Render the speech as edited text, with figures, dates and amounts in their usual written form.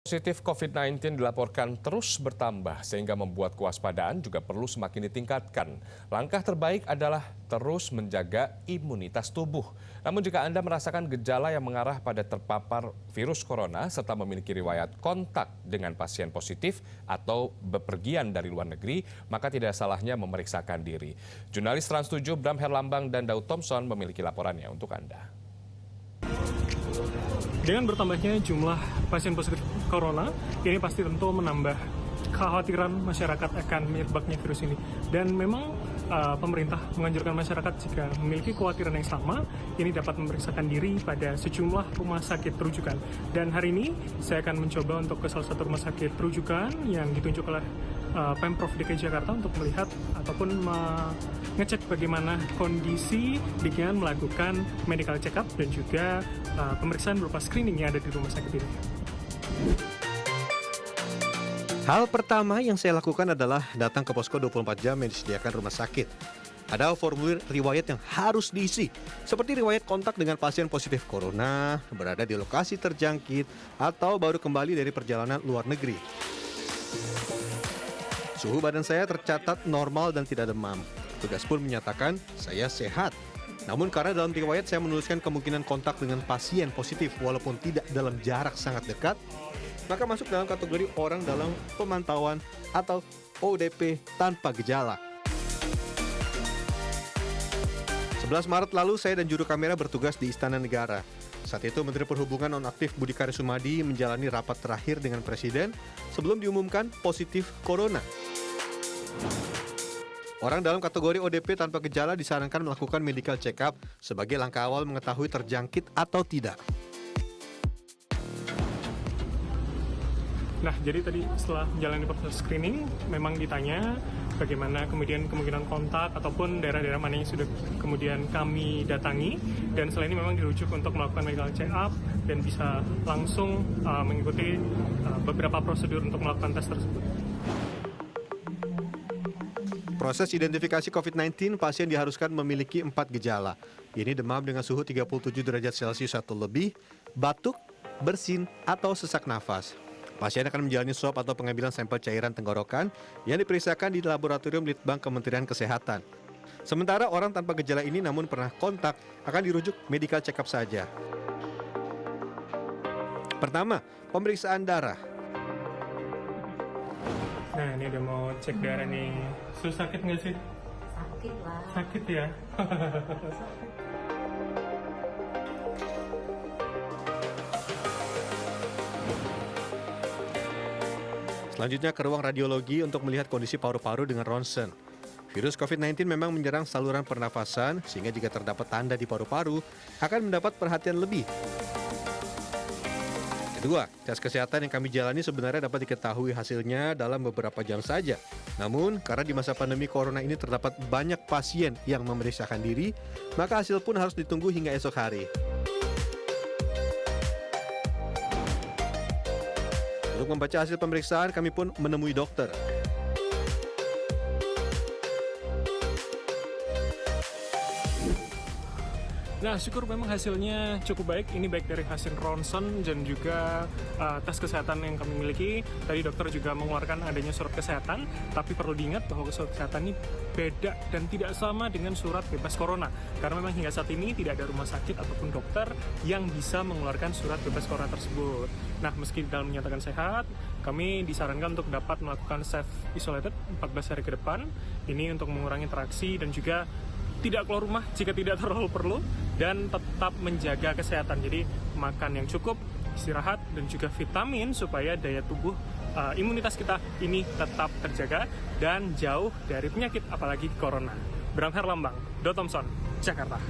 Positif COVID-19 dilaporkan terus bertambah sehingga membuat kewaspadaan juga perlu semakin ditingkatkan. Langkah terbaik adalah terus menjaga imunitas tubuh. Namun jika Anda merasakan gejala yang mengarah pada terpapar virus corona serta memiliki riwayat kontak dengan pasien positif atau bepergian dari luar negeri, maka tidak salahnya memeriksakan diri. Jurnalis Trans 7 Bram Herlambang dan Daud Thompson memiliki laporannya untuk Anda. Dengan bertambahnya jumlah pasien positif corona, ini pasti tentu menambah kekhawatiran masyarakat akan menyebabnya virus ini. Dan memang pemerintah menganjurkan masyarakat jika memiliki kekhawatiran yang sama, ini dapat memeriksakan diri pada sejumlah rumah sakit rujukan. Dan hari ini saya akan mencoba untuk ke salah satu rumah sakit rujukan yang ditunjuk oleh Pemprov DKI Jakarta untuk melihat ataupun mengecek bagaimana kondisi dengan melakukan medical check-up dan juga pemeriksaan berupa screening yang ada di rumah sakit ini. Hal pertama yang saya lakukan adalah datang ke posko 24 jam yang disediakan rumah sakit. Ada formulir riwayat yang harus diisi, seperti riwayat kontak dengan pasien positif corona, berada di lokasi terjangkit, atau baru kembali dari perjalanan luar negeri. Suhu badan saya tercatat normal dan tidak demam. Petugas pun menyatakan saya sehat. Namun karena dalam riwayat saya menuliskan kemungkinan kontak dengan pasien positif walaupun tidak dalam jarak sangat dekat, maka masuk dalam kategori orang dalam pemantauan atau ODP tanpa gejala. 11 Maret lalu saya dan juru kamera bertugas di Istana Negara. Saat itu Menteri Perhubungan nonaktif Budi Karya Sumadi menjalani rapat terakhir dengan Presiden sebelum diumumkan positif corona. Orang dalam kategori ODP tanpa gejala disarankan melakukan medical check-up sebagai langkah awal mengetahui terjangkit atau tidak. Nah, jadi tadi setelah menjalani proses screening, memang ditanya bagaimana kemudian kemungkinan kontak ataupun daerah-daerah mana yang sudah kemudian kami datangi. Dan selain ini memang dirujuk untuk melakukan medical check-up dan bisa langsung mengikuti beberapa prosedur untuk melakukan tes tersebut. Proses identifikasi COVID-19, pasien diharuskan memiliki 4 gejala. Ini demam dengan suhu 37 derajat Celcius atau lebih, batuk, bersin, atau sesak nafas. Pasien akan menjalani swab atau pengambilan sampel cairan tenggorokan yang diperiksakan di laboratorium Litbang Kementerian Kesehatan. Sementara orang tanpa gejala ini namun pernah kontak akan dirujuk medical check-up saja. Pertama, pemeriksaan darah. Nah, ini udah mau cek darah nih. Sakit nggak sih? Sakit lah. Sakit ya? Selanjutnya ke ruang radiologi untuk melihat kondisi paru-paru dengan ronsen. Virus COVID-19 memang menyerang saluran pernafasan, sehingga jika terdapat tanda di paru-paru, akan mendapat perhatian lebih. Kedua, tes kesehatan yang kami jalani sebenarnya dapat diketahui hasilnya dalam beberapa jam saja. Namun, karena di masa pandemi corona ini terdapat banyak pasien yang memeriksakan diri, maka hasil pun harus ditunggu hingga esok hari. Untuk membaca hasil pemeriksaan, kami pun menemui dokter. Nah, syukur memang hasilnya cukup baik. Ini baik dari hasil ronsen dan juga tes kesehatan yang kami miliki. Tadi dokter juga mengeluarkan adanya surat kesehatan, tapi perlu diingat bahwa surat kesehatan ini beda dan tidak sama dengan surat bebas corona. Karena memang hingga saat ini tidak ada rumah sakit ataupun dokter yang bisa mengeluarkan surat bebas corona tersebut. Nah, meski dalam menyatakan sehat, kami disarankan untuk dapat melakukan self-isolated 14 hari ke depan. Ini untuk mengurangi interaksi dan juga tidak keluar rumah jika tidak terlalu perlu, dan tetap menjaga kesehatan. Jadi makan yang cukup, istirahat, dan juga vitamin supaya daya tubuh imunitas kita ini tetap terjaga dan jauh dari penyakit apalagi corona. Bram Herlambang, Daud Thompson, Jakarta.